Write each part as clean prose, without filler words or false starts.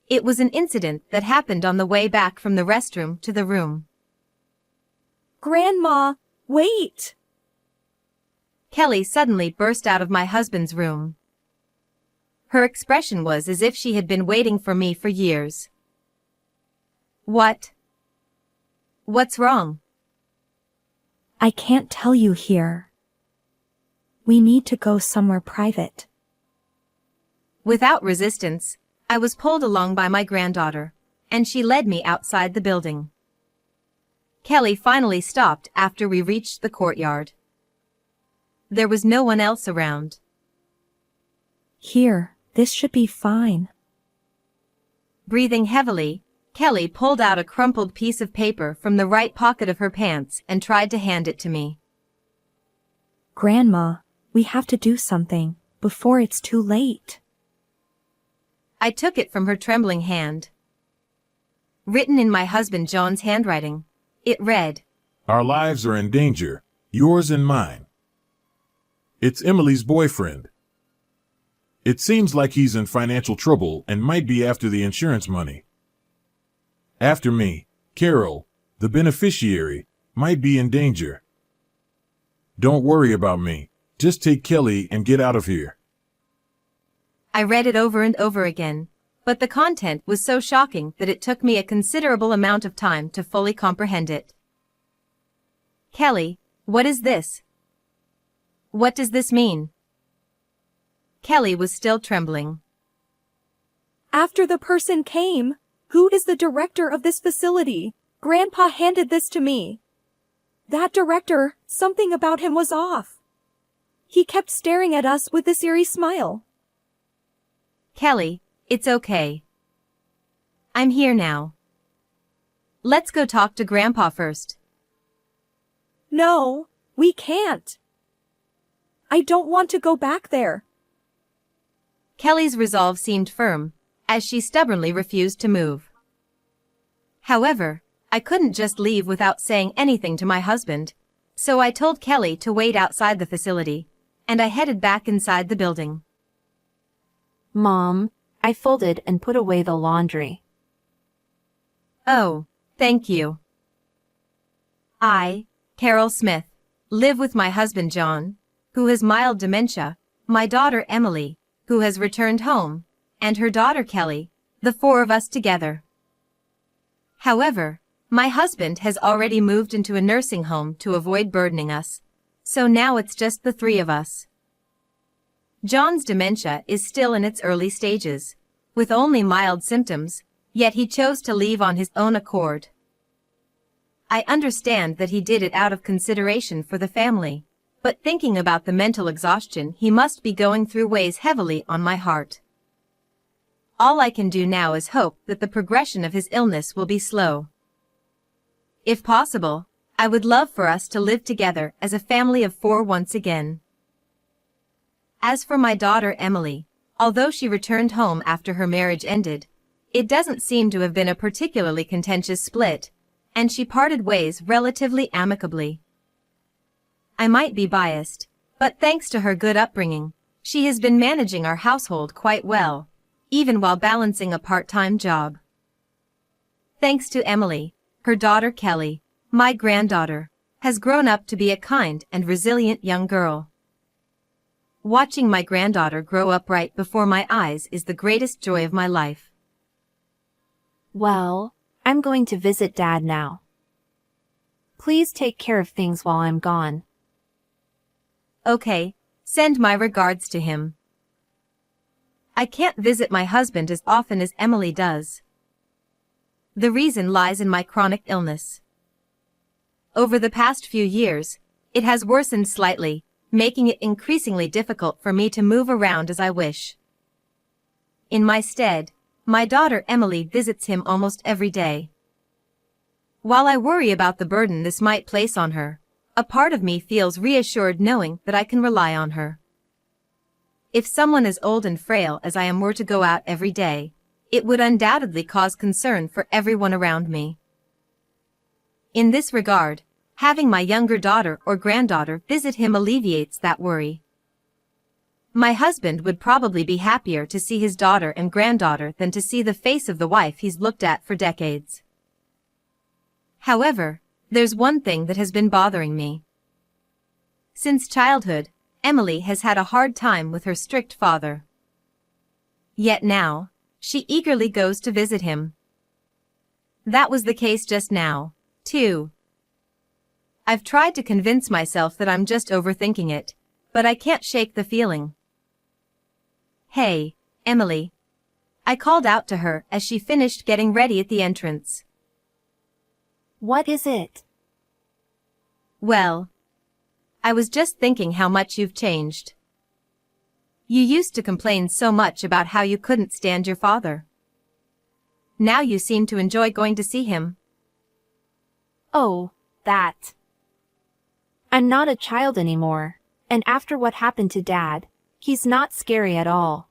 It was an incident that happened on the way back from the restroom to the room. Grandma, wait! Kelly suddenly burst out of my husband's room. Her expression was as if she had been waiting for me for years. What? What's wrong? I can't tell you here. We need to go somewhere private. Without resistance, I was pulled along by my granddaughter, and she led me outside the building. Kelly finally stopped after we reached the courtyard. There was no one else around. Here, this should be fine. Breathing heavily, Kelly pulled out a crumpled piece of paper from the right pocket of her pants and tried to hand it to me. Grandma, we have to do something before it's too late. I took it from her trembling hand. Written in my husband John's handwriting, it read, "Our lives are in danger, yours and mine. It's Emily's boyfriend. It seems like he's in financial trouble and might be after the insurance money. After me, Carol, the beneficiary, might be in danger. Don't worry about me. Just take Kelly and get out of here." I read it over and over again, but the content was so shocking that it took me a considerable amount of time to fully comprehend it. Kelly, what is this? What does this mean? Kelly was still trembling. After the person came, who is the director of this facility, Grandpa handed this to me. That director, something about him was off. He kept staring at us with this eerie smile. Kelly, it's okay. I'm here now. Let's go talk to Grandpa first. No, we can't. I don't want to go back there. Kelly's resolve seemed firm, as she stubbornly refused to move. However, I couldn't just leave without saying anything to my husband, so I told Kelly to wait outside the facility, and I headed back inside the building. Mom, I folded and put away the laundry. Oh, thank you. I, Carol Smith, live with my husband John, who has mild dementia, my daughter Emily, who has returned home, and her daughter Kelly, the four of us together. However, my husband has already moved into a nursing home to avoid burdening us, so now it's just the three of us. John's dementia is still in its early stages, with only mild symptoms, yet he chose to leave on his own accord. I understand that he did it out of consideration for the family, but thinking about the mental exhaustion he must be going through weighs heavily on my heart. All I can do now is hope that the progression of his illness will be slow. If possible, I would love for us to live together as a family of four once again. As for my daughter Emily, although she returned home after her marriage ended, it doesn't seem to have been a particularly contentious split, and she parted ways relatively amicably. I might be biased, but thanks to her good upbringing, she has been managing our household quite well, even while balancing a part-time job. Thanks to Emily, her daughter Kelly, my granddaughter, has grown up to be a kind and resilient young girl. Watching my granddaughter grow up right before my eyes is the greatest joy of my life. Well, I'm going to visit Dad now. Please take care of things while I'm gone. Okay, send my regards to him. I can't visit my husband as often as Emily does. The reason lies in my chronic illness. Over the past few years, it has worsened slightly, making it increasingly difficult for me to move around as I wish. In my stead, my daughter Emily visits him almost every day. While I worry about the burden this might place on her, a part of me feels reassured knowing that I can rely on her. If someone as old and frail as I am were to go out every day, it would undoubtedly cause concern for everyone around me. In this regard, having my younger daughter or granddaughter visit him alleviates that worry. My husband would probably be happier to see his daughter and granddaughter than to see the face of the wife he's looked at for decades. However, there's one thing that has been bothering me. Since childhood, Emily has had a hard time with her strict father. Yet now, she eagerly goes to visit him. That was the case just now, too. I've tried to convince myself that I'm just overthinking it, but I can't shake the feeling. "Hey, Emily." I called out to her as she finished getting ready at the entrance. What is it? Well, I was just thinking how much you've changed. You used to complain so much about how you couldn't stand your father. Now you seem to enjoy going to see him. Oh, that. I'm not a child anymore, and after what happened to Dad, he's not scary at all.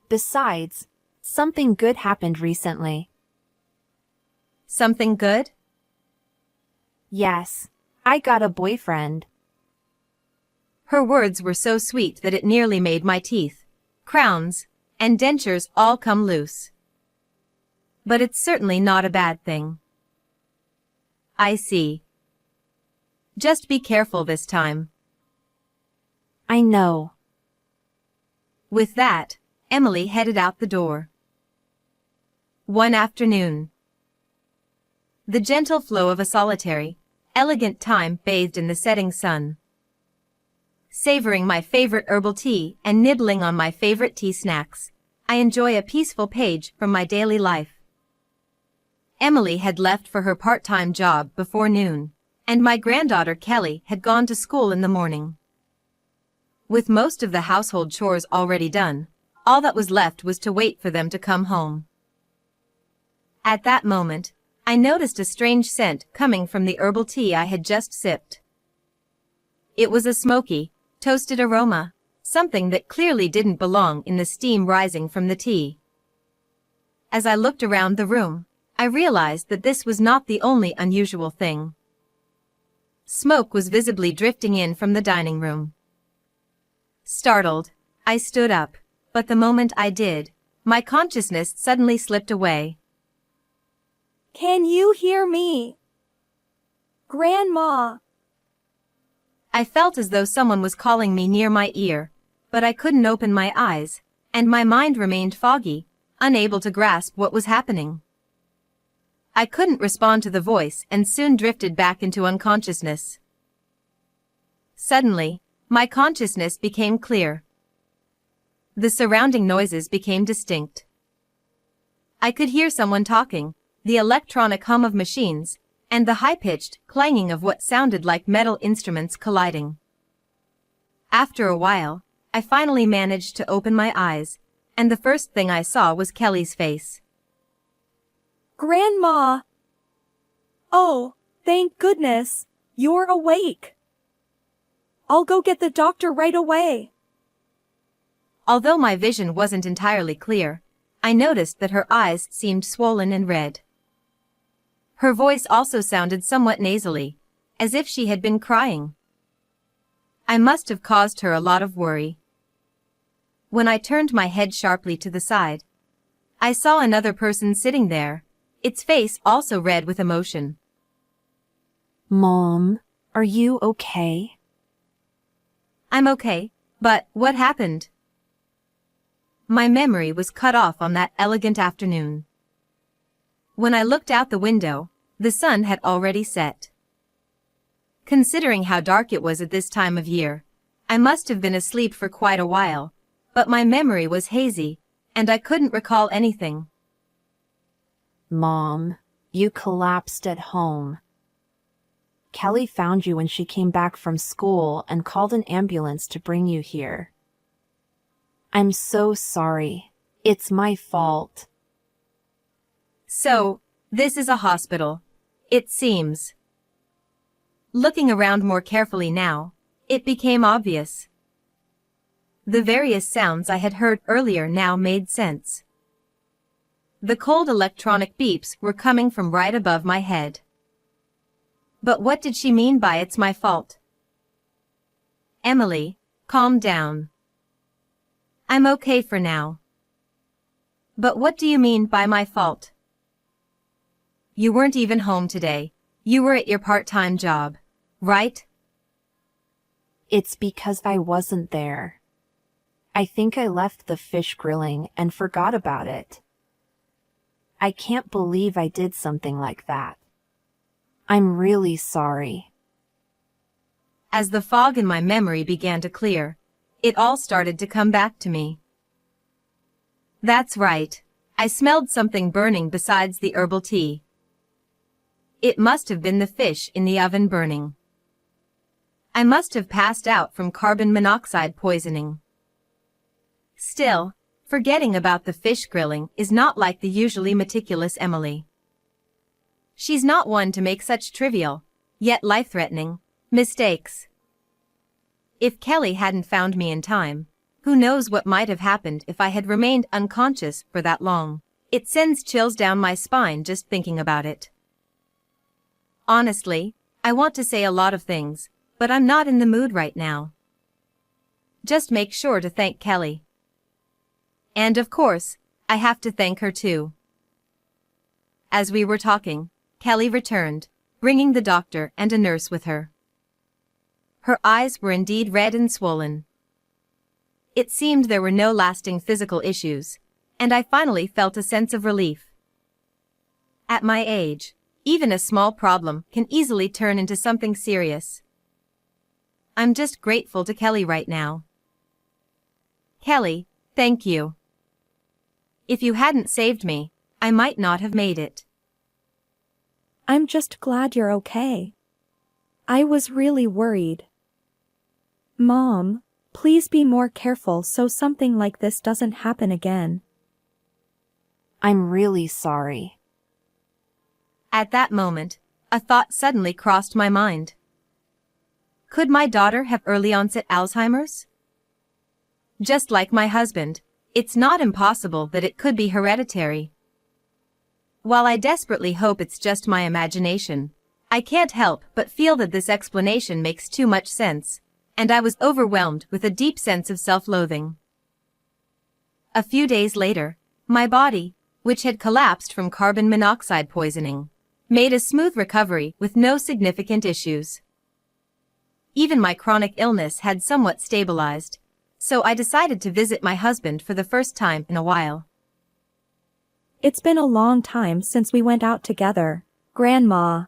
Besides, something good happened recently. Something good? Yes, I got a boyfriend. Her words were so sweet that it nearly made my teeth, crowns, and dentures all come loose. But it's certainly not a bad thing. I see. Just be careful this time. I know. With that, Emily headed out the door. One afternoon. The gentle flow of a solitary, elegant time bathed in the setting sun. Savoring my favorite herbal tea and nibbling on my favorite tea snacks, I enjoy a peaceful page from my daily life. Emily had left for her part-time job before noon, and my granddaughter Kelly had gone to school in the morning. With most of the household chores already done, all that was left was to wait for them to come home. At that moment, I noticed a strange scent coming from the herbal tea I had just sipped. It was a smoky, toasted aroma, something that clearly didn't belong in the steam rising from the tea. As I looked around the room, I realized that this was not the only unusual thing. Smoke was visibly drifting in from the dining room. Startled, I stood up, but the moment I did, my consciousness suddenly slipped away. Can you hear me? Grandma. I felt as though someone was calling me near my ear, but I couldn't open my eyes, and my mind remained foggy, unable to grasp what was happening. I couldn't respond to the voice and soon drifted back into unconsciousness. Suddenly, my consciousness became clear. The surrounding noises became distinct. I could hear someone talking, the electronic hum of machines, and the high-pitched clanging of what sounded like metal instruments colliding. After a while, I finally managed to open my eyes, and the first thing I saw was Kelly's face. Grandma! Oh, thank goodness, you're awake. I'll go get the doctor right away. Although my vision wasn't entirely clear, I noticed that her eyes seemed swollen and red. Her voice also sounded somewhat nasally, as if she had been crying. I must have caused her a lot of worry. When I turned my head sharply to the side, I saw another person sitting there, its face also red with emotion. Mom, are you okay? I'm okay, but what happened? My memory was cut off on that elegant afternoon. When I looked out the window, the sun had already set. Considering how dark it was at this time of year, I must have been asleep for quite a while, but my memory was hazy, and I couldn't recall anything. Mom, you collapsed at home. Kelly found you when she came back from school and called an ambulance to bring you here. I'm so sorry. It's my fault. So, this is a hospital, it seems. Looking around more carefully now, it became obvious. The various sounds I had heard earlier now made sense. The cold electronic beeps were coming from right above my head. But what did she mean by "it's my fault"? Emily, calm down. I'm okay for now. But what do you mean by my fault? You weren't even home today. You were at your part-time job, right? It's because I wasn't there. I think I left the fish grilling and forgot about it. I can't believe I did something like that. I'm really sorry. As the fog in my memory began to clear, it all started to come back to me. That's right. I smelled something burning besides the herbal tea. It must have been the fish in the oven burning. I must have passed out from carbon monoxide poisoning. Still, forgetting about the fish grilling is not like the usually meticulous Emily. She's not one to make such trivial, yet life-threatening, mistakes. If Kelly hadn't found me in time, who knows what might have happened if I had remained unconscious for that long. It sends chills down my spine just thinking about it. Honestly, I want to say a lot of things, but I'm not in the mood right now. Just make sure to thank Kelly. And of course, I have to thank her too. As we were talking, Kelly returned, bringing the doctor and a nurse with her. Her eyes were indeed red and swollen. It seemed there were no lasting physical issues, and I finally felt a sense of relief. At my age, even a small problem can easily turn into something serious. I'm just grateful to Kelly right now. Kelly, thank you. If you hadn't saved me, I might not have made it. I'm just glad you're okay. I was really worried. Mom, please be more careful so something like this doesn't happen again. I'm really sorry. At that moment, a thought suddenly crossed my mind. Could my daughter have early onset Alzheimer's? Just like my husband, it's not impossible that it could be hereditary. While I desperately hope it's just my imagination, I can't help but feel that this explanation makes too much sense, and I was overwhelmed with a deep sense of self-loathing. A few days later, my body, which had collapsed from carbon monoxide poisoning, made a smooth recovery with no significant issues. Even my chronic illness had somewhat stabilized, so I decided to visit my husband for the first time in a while. It's been a long time since we went out together, Grandma.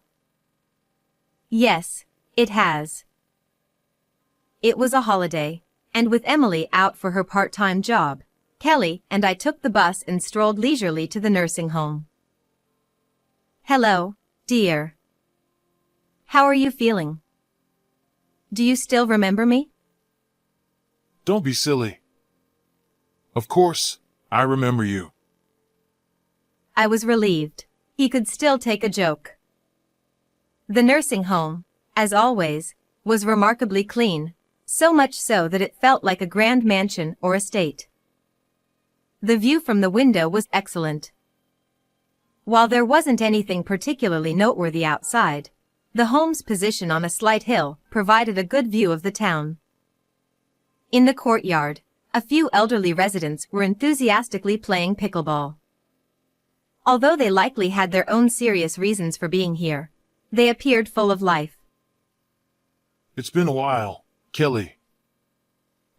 Yes, it has. It was a holiday, and with Emily out for her part-time job, Kelly and I took the bus and strolled leisurely to the nursing home. Hello, dear. How are you feeling? Do you still remember me? Don't be silly. Of course, I remember you. I was relieved. He could still take a joke. The nursing home, as always, was remarkably clean, so much so that it felt like a grand mansion or estate. The view from the window was excellent. While there wasn't anything particularly noteworthy outside, the home's position on a slight hill provided a good view of the town. In the courtyard, a few elderly residents were enthusiastically playing pickleball. Although they likely had their own serious reasons for being here, they appeared full of life. It's been a while, Kelly.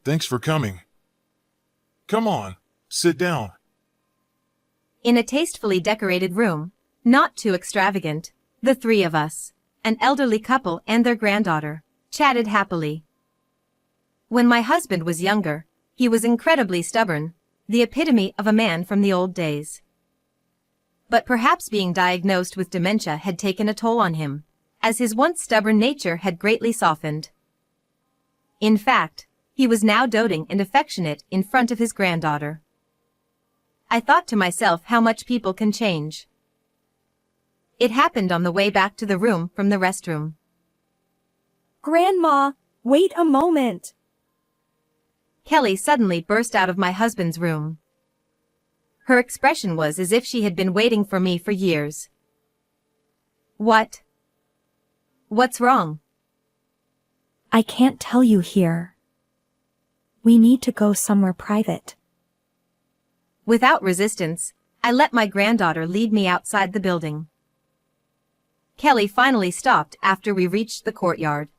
Thanks for coming. Come on, sit down. In a tastefully decorated room, not too extravagant, the three of us, an elderly couple and their granddaughter, chatted happily. When my husband was younger, he was incredibly stubborn, the epitome of a man from the old days. But perhaps being diagnosed with dementia had taken a toll on him, as his once stubborn nature had greatly softened. In fact, he was now doting and affectionate in front of his granddaughter. I thought to myself how much people can change. It happened on the way back to the room from the restroom. Grandma, wait a moment. Kelly suddenly burst out of my husband's room. Her expression was as if she had been waiting for me for years. What? What's wrong? I can't tell you here. We need to go somewhere private. Without resistance, I let my granddaughter lead me outside the building. Kelly finally stopped after we reached the courtyard.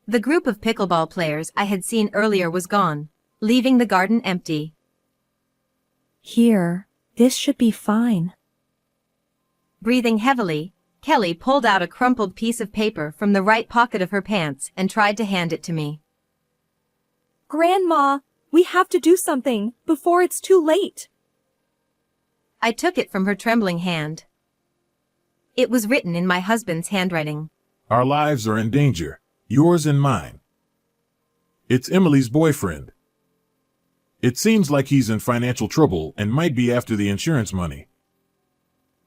The group of pickleball players I had seen earlier was gone, leaving the garden empty. Here, this should be fine. Breathing heavily, Kelly pulled out a crumpled piece of paper from the right pocket of her pants and tried to hand it to me. Grandma, we have to do something before it's too late. I took it from her trembling hand. It was written in my husband's handwriting. Our lives are in danger, yours and mine. It's Emily's boyfriend. It seems like he's in financial trouble and might be after the insurance money.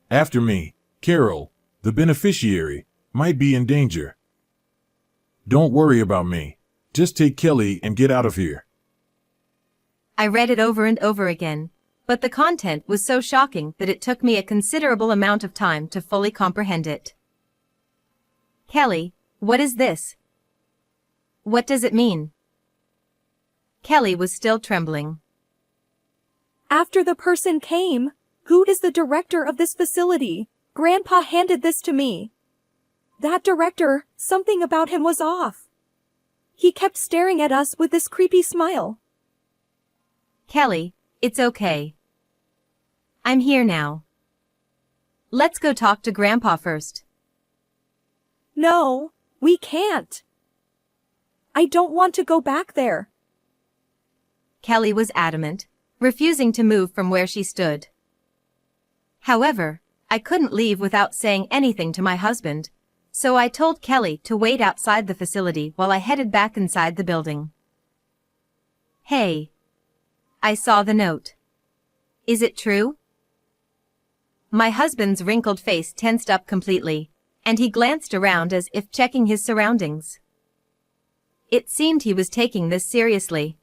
After me, Carol, the beneficiary, might be in danger. Don't worry about me. Just take Kelly and get out of here. I read it over and over again, but the content was so shocking that it took me a considerable amount of time to fully comprehend it. Kelly, what is this? What does it mean? Kelly was still trembling. After the person came, who is the director of this facility, Grandpa handed this to me. That director, something about him was off. He kept staring at us with this creepy smile. Kelly, it's okay. I'm here now. Let's go talk to Grandpa first. No, we can't. I don't want to go back there. Kelly was adamant, refusing to move from where she stood. However, I couldn't leave without saying anything to my husband, so I told Kelly to wait outside the facility while I headed back inside the building. Hey. I saw the note. Is it true? My husband's wrinkled face tensed up completely, and he glanced around as if checking his surroundings. It seemed he was taking this seriously.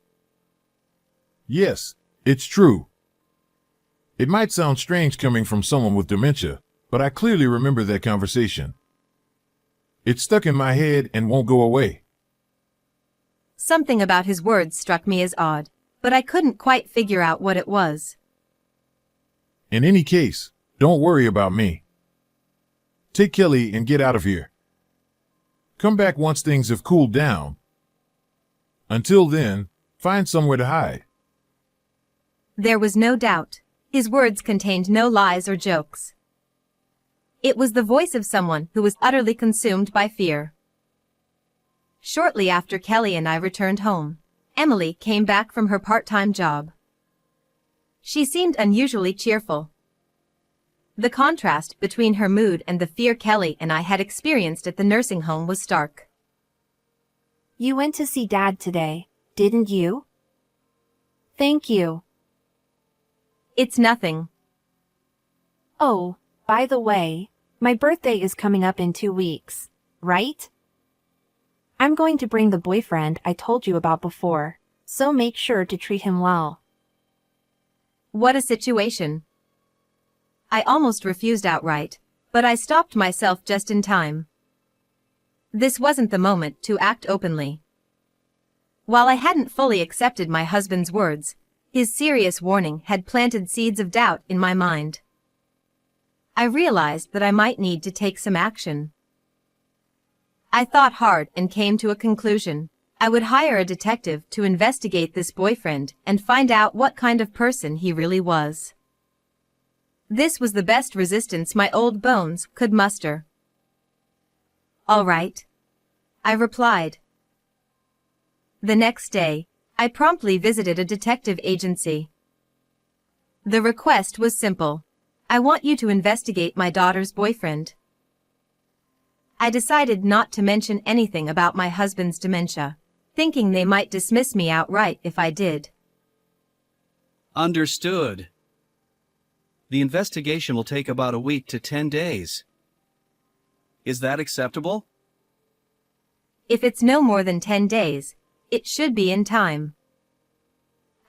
Yes, it's true. It might sound strange coming from someone with dementia, but I clearly remember that conversation. It's stuck in my head and won't go away. Something about his words struck me as odd, but I couldn't quite figure out what it was. In any case, don't worry about me. Take Kelly and get out of here. Come back once things have cooled down. Until then, find somewhere to hide. There was no doubt. His words contained no lies or jokes. It was the voice of someone who was utterly consumed by fear. Shortly after Kelly and I returned home, Emily came back from her part-time job. She seemed unusually cheerful. The contrast between her mood and the fear Kelly and I had experienced at the nursing home was stark. You went to see Dad today, didn't you? Thank you. It's nothing. Oh, by the way, my birthday is coming up in 2 weeks, right? I'm going to bring the boyfriend I told you about before, so make sure to treat him well. What a situation. I almost refused outright, but I stopped myself just in time. This wasn't the moment to act openly. While I hadn't fully accepted my husband's words, his serious warning had planted seeds of doubt in my mind. I realized that I might need to take some action. I thought hard and came to a conclusion. I would hire a detective to investigate this boyfriend and find out what kind of person he really was. This was the best resistance my old bones could muster. All right, I replied. The next day, I promptly visited a detective agency. The request was simple. I want you to investigate my daughter's boyfriend. I decided not to mention anything about my husband's dementia, thinking they might dismiss me outright if I did. Understood. The investigation will take about a week to 10 days. Is that acceptable? If it's no more than 10 days, it should be in time.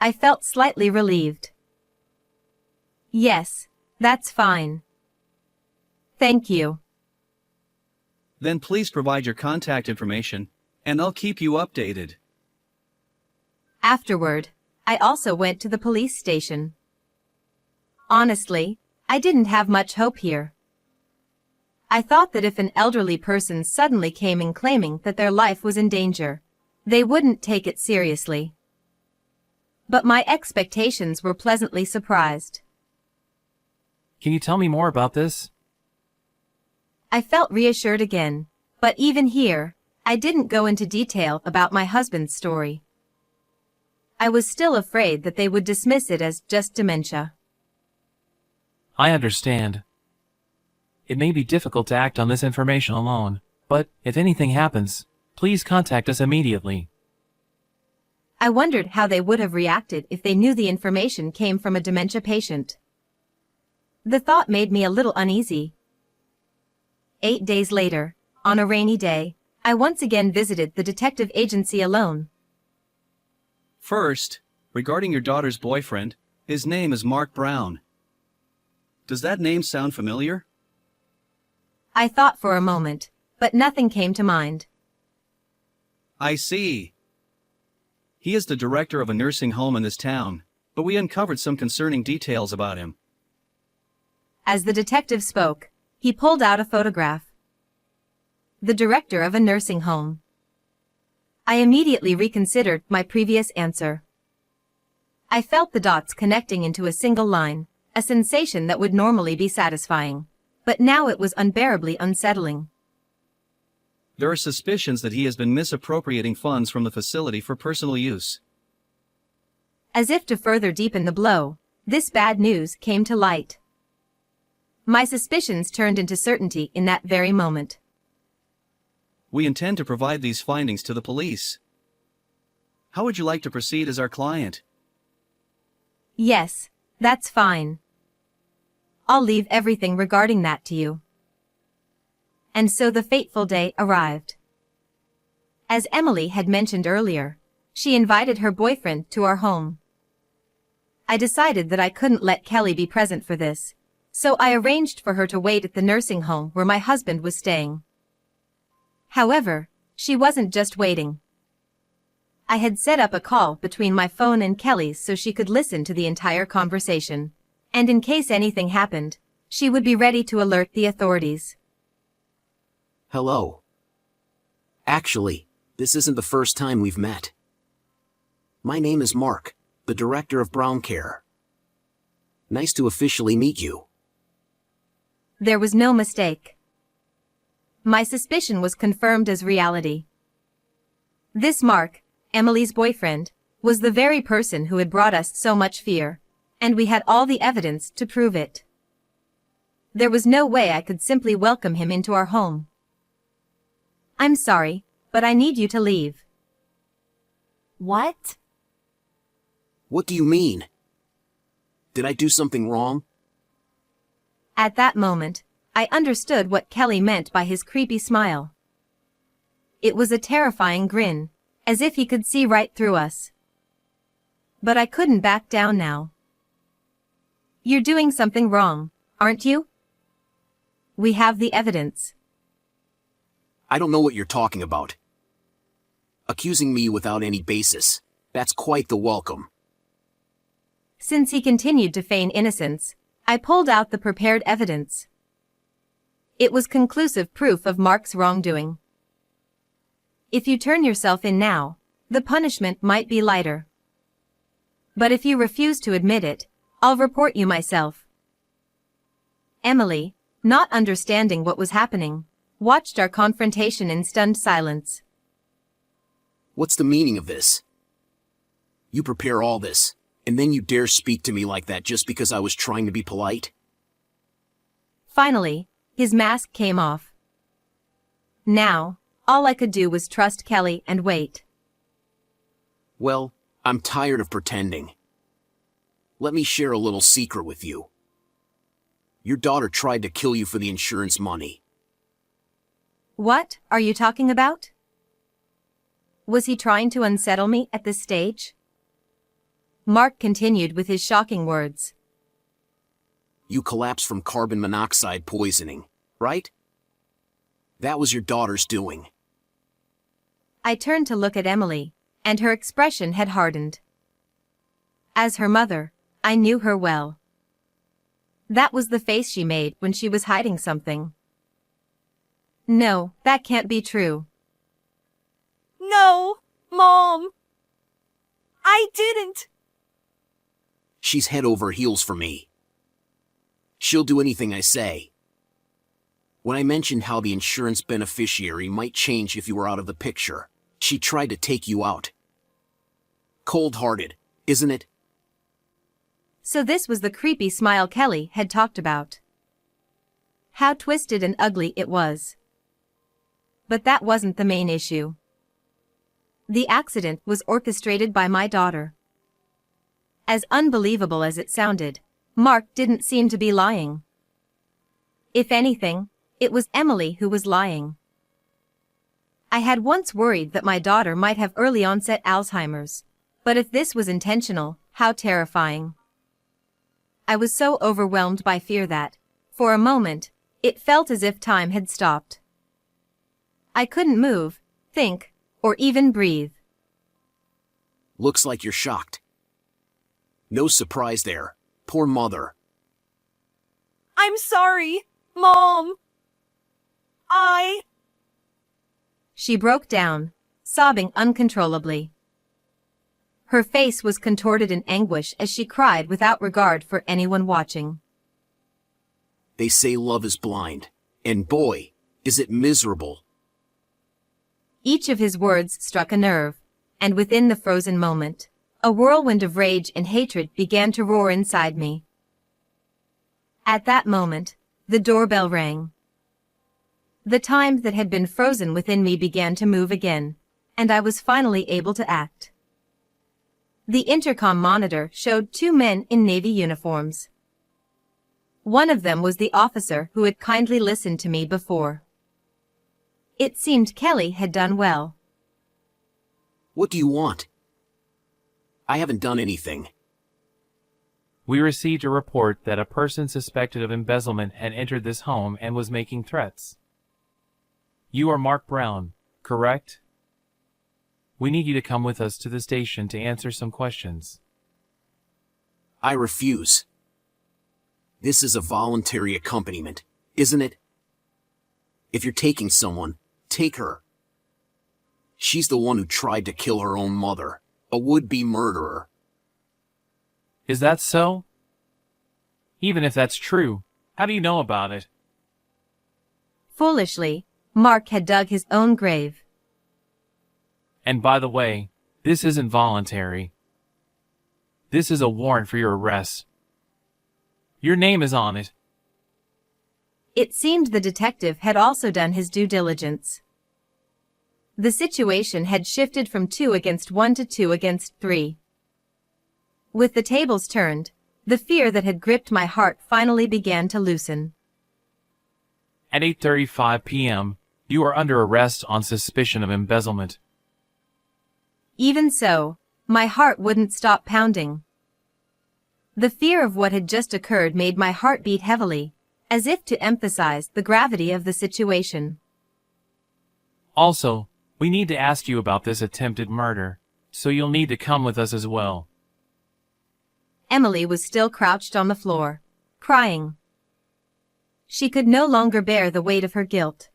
I felt slightly relieved. Yes, that's fine. Thank you. Then please provide your contact information, and I'll keep you updated. Afterward, I also went to the police station. Honestly, I didn't have much hope here. I thought that if an elderly person suddenly came in claiming that their life was in danger, they wouldn't take it seriously. But my expectations were pleasantly surprised. Can you tell me more about this? I felt reassured again, but even here, I didn't go into detail about my husband's story. I was still afraid that they would dismiss it as just dementia. I understand. It may be difficult to act on this information alone, but if anything happens, please contact us immediately. I wondered how they would have reacted if they knew the information came from a dementia patient. The thought made me a little uneasy. 8 days later, on a rainy day, I once again visited the detective agency alone. First, regarding your daughter's boyfriend, his name is Mark Brown. Does that name sound familiar? I thought for a moment, but nothing came to mind. I see. He is the director of a nursing home in this town, but we uncovered some concerning details about him. As the detective spoke, he pulled out a photograph. The director of a nursing home. I immediately reconsidered my previous answer. I felt the dots connecting into a single line, a sensation that would normally be satisfying, but now it was unbearably unsettling. There are suspicions that he has been misappropriating funds from the facility for personal use. As if to further deepen the blow, this bad news came to light. My suspicions turned into certainty in that very moment. We intend to provide these findings to the police. How would you like to proceed as our client? Yes, that's fine. I'll leave everything regarding that to you. And so the fateful day arrived. As Emily had mentioned earlier, she invited her boyfriend to our home. I decided that I couldn't let Kelly be present for this, so I arranged for her to wait at the nursing home where my husband was staying. However, she wasn't just waiting. I had set up a call between my phone and Kelly's so she could listen to the entire conversation, and in case anything happened, she would be ready to alert the authorities. Hello. Actually, this isn't the first time we've met. My name is Mark, the director of Brown Care. Nice to officially meet you. There was no mistake. My suspicion was confirmed as reality. This Mark, Emily's boyfriend, was the very person who had brought us so much fear, and we had all the evidence to prove it. There was no way I could simply welcome him into our home. I'm sorry, but I need you to leave. What? What do you mean? Did I do something wrong? At that moment, I understood what Kelly meant by his creepy smile. It was a terrifying grin, as if he could see right through us. But I couldn't back down now. You're doing something wrong, aren't you? We have the evidence. I don't know what you're talking about. Accusing me without any basis, that's quite the welcome. Since he continued to feign innocence, I pulled out the prepared evidence. It was conclusive proof of Mark's wrongdoing. If you turn yourself in now, the punishment might be lighter. But if you refuse to admit it, I'll report you myself. Emily, not understanding what was happening, watched our confrontation in stunned silence. What's the meaning of this? You prepare all this, and then you dare speak to me like that just because I was trying to be polite? Finally, his mask came off. Now, all I could do was trust Kelly and wait. Well, I'm tired of pretending. Let me share a little secret with you. Your daughter tried to kill you for the insurance money. What are you talking about? Was he trying to unsettle me at this stage? Mark continued with his shocking words. You collapsed from carbon monoxide poisoning, right? That was your daughter's doing. I turned to look at Emily, and her expression had hardened. As her mother, I knew her well. That was the face she made when she was hiding something. No, that can't be true. No, Mom! I didn't! She's head over heels for me. She'll do anything I say. When I mentioned how the insurance beneficiary might change if you were out of the picture, she tried to take you out. Cold-hearted, isn't it? So this was the creepy smile Kelly had talked about. How twisted and ugly it was. But that wasn't the main issue. The accident was orchestrated by my daughter. As unbelievable as it sounded, Mark didn't seem to be lying. If anything, it was Emily who was lying. I had once worried that my daughter might have early onset Alzheimer's, but if this was intentional, how terrifying. I was so overwhelmed by fear that, for a moment, it felt as if time had stopped. I couldn't move, think, or even breathe. Looks like you're shocked. No surprise there. Poor mother. I'm sorry, Mom! She broke down, sobbing uncontrollably. Her face was contorted in anguish as she cried without regard for anyone watching. They say love is blind, and boy, is it miserable. Each of his words struck a nerve, and within the frozen moment, a whirlwind of rage and hatred began to roar inside me. At that moment, the doorbell rang. The time that had been frozen within me began to move again, and I was finally able to act. The intercom monitor showed two men in Navy uniforms. One of them was the officer who had kindly listened to me before. It seemed Kelly had done well. What do you want? I haven't done anything. We received a report that a person suspected of embezzlement had entered this home and was making threats. You are Mark Brown, correct? We need you to come with us to the station to answer some questions. I refuse. This is a voluntary accompaniment, isn't it? If you're taking someone, take her. She's the one who tried to kill her own mother, a would-be murderer. Is that so? Even if that's true, how do you know about it? Foolishly, Mark had dug his own grave. And by the way, this isn't voluntary. This is a warrant for your arrest. Your name is on it. It seemed the detective had also done his due diligence. The situation had shifted from 2 against 1 to 2 against 3. With the tables turned, the fear that had gripped my heart finally began to loosen. At 8:35 p.m., you are under arrest on suspicion of embezzlement. Even so, my heart wouldn't stop pounding. The fear of what had just occurred made my heart beat heavily, as if to emphasize the gravity of the situation. Also, we need to ask you about this attempted murder, so you'll need to come with us as well. Emily was still crouched on the floor, crying. She could no longer bear the weight of her guilt.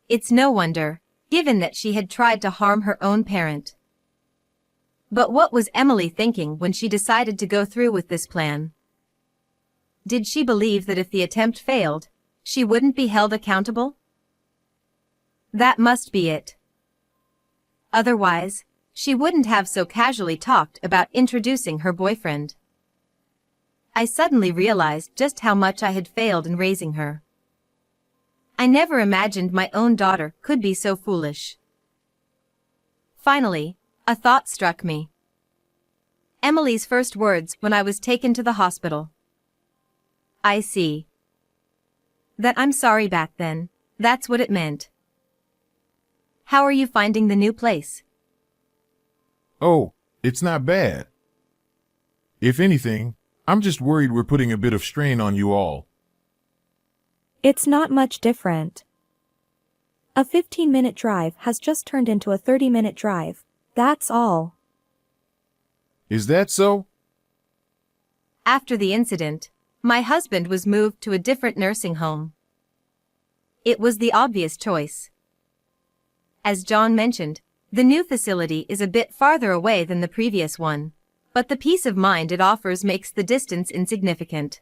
It's no wonder, given that she had tried to harm her own parent. But what was Emily thinking when she decided to go through with this plan? Did she believe that if the attempt failed, she wouldn't be held accountable? That must be it. Otherwise, she wouldn't have so casually talked about introducing her boyfriend. I suddenly realized just how much I had failed in raising her. I never imagined my own daughter could be so foolish. Finally, a thought struck me. Emily's first words when I was taken to the hospital. I see. That I'm sorry back then, that's what it meant. How are you finding the new place? Oh, it's not bad. If anything, I'm just worried we're putting a bit of strain on you all. It's not much different. A 15-minute drive has just turned into a 30-minute drive, That's all. Is that so? After the incident, my husband was moved to a different nursing home. It was the obvious choice. As John mentioned, the new facility is a bit farther away than the previous one, but the peace of mind it offers makes the distance insignificant.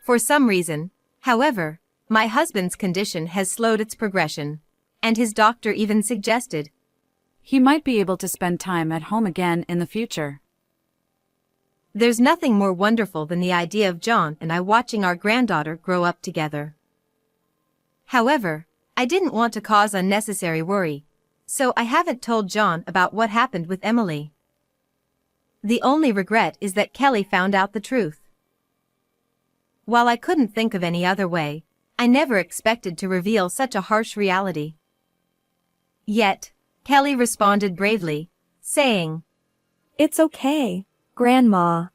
For some reason, however, my husband's condition has slowed its progression, and his doctor even suggested He might be able to spend time at home again in the future. there's nothing more wonderful than the idea of John and I watching our granddaughter grow up together. However, I didn't want to cause unnecessary worry, so I haven't told John about what happened with Emily. The only regret is that Kelly found out the truth. While I couldn't think of any other way, I never expected to reveal such a harsh reality. Yet, Kelly responded bravely, saying, It's okay, Grandma.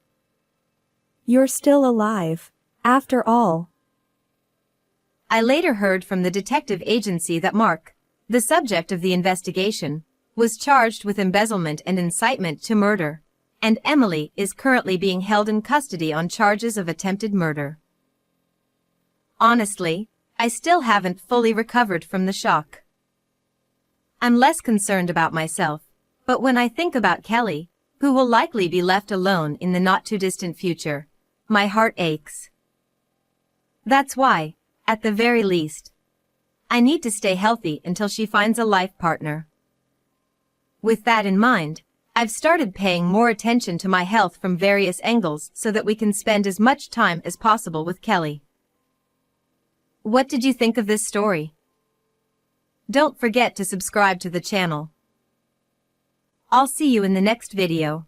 You're still alive, after all. I later heard from the detective agency that Mark, the subject of the investigation, was charged with embezzlement and incitement to murder, and Emily is currently being held in custody on charges of attempted murder. Honestly, I still haven't fully recovered from the shock. I'm less concerned about myself, but when I think about Kelly, who will likely be left alone in the not-too-distant future, my heart aches. That's why, at the very least, I need to stay healthy until she finds a life partner. With that in mind, I've started paying more attention to my health from various angles so that we can spend as much time as possible with Kelly. What did you think of this story? Don't forget to subscribe to the channel. I'll see you in the next video.